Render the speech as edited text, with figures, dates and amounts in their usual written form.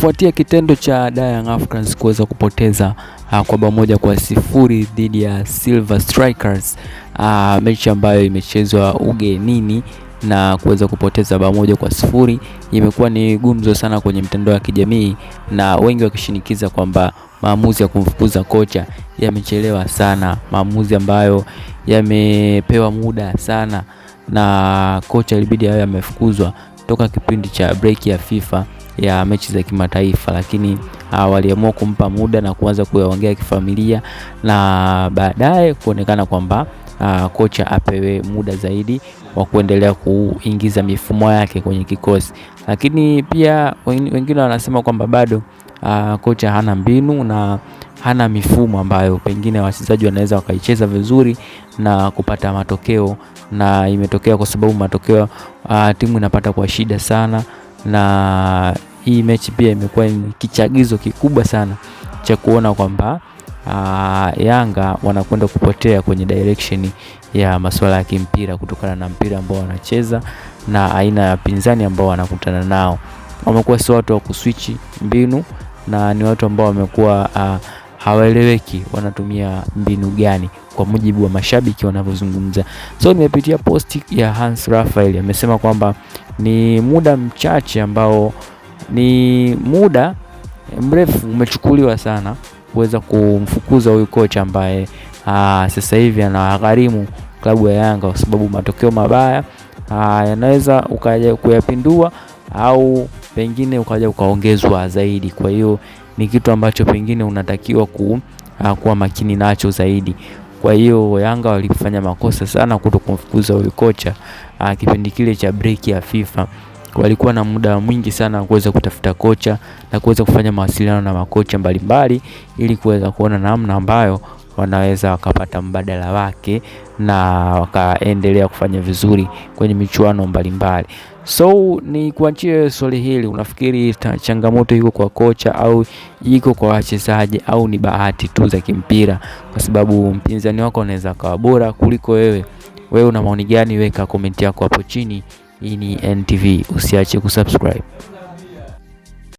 Kufuatia kitendo cha Young Africans kuweza kupoteza kwa bao moja kwa sifuri dhidi ya Silver Strikers, mechi ambayo imechezwa ugenini na kuweza kupoteza bao moja kwa sifuri, imekuwa ni gumzo sana kwenye mtandao wa kijamii, na wengi wakishinikiza kwamba maamuzi ya kumfukuza kocha yamechelewa sana, maamuzi ambayo yamepewa muda sana, na kocha ilibidi awe amefukuzwa toka kipindi cha break ya FIFA ya mechi za kimataifa, lakini waliamua kumpa muda na kuanza kuyaongea kifamilia, na baadaye kuonekana kwamba kocha apewe muda zaidi wa kuendelea kuingiza mifumo yake kwenye kikosi. Lakini pia wengine wanasema kwamba bado kocha hana mbinu na hana mifumo ambayo pengine wachezaji wanaweza wakaicheza vizuri na kupata matokeo, na imetokea kwa sababu matokeo timu inapata kwa shida sana, na hii mechi pia imekuwa kichagizo kikubwa sana cha kuona kwamba Yanga wanakwenda kupotea kwenye direction ya masuala ya kimpira, kutokana na mpira ambao wanacheza na aina ya pinzani ambao wanakutana nao. Wamekuwa si watu wa kuswitch mbinu, na ni watu ambao wamekuwa hawaeleweki wanatumia mbinu gani kwa mujibu wa mashabiki wanavyozungumza. So nimepitia posti ya Hans Raphael, amesema kwamba ni muda mchache ambao ni muda mrefu umechukuliwa sana kuweza kumfukuza huyu kocha ambaye sasa hivi anagharimu klabu ya Yanga, kwa sababu matokeo mabaya yanaweza ukaja kuyapindua au pengine ukaja ukaongezwa zaidi. Kwa hiyo ni kitu ambacho pengine unatakiwa kuwa makini nacho zaidi. Kwa hiyo Yanga walifanya makosa sana kutokumfukuza huyu kocha kipindi kile cha break ya FIFA. Walikuwa na muda mwingi sana kuweza kutafuta kocha na kuweza kufanya mawasiliano na makocha mbalimbali, ili kuweza kuona namna ambayo wanaweza wakapata mbadala wake na wakaendelea kufanya vizuri kwenye michuano mbalimbali. So ni kuachie swali hili, unafikiri changamoto iko kwa kocha au iko kwa wachezaji, au ni bahati tu za kimpira, kwa sababu mpinzani wako anaweza kuwa bora kuliko wewe? Wewe una maoni gani? Weka comment yako hapo chini. Hii ni NTV, usiache kusubscribe.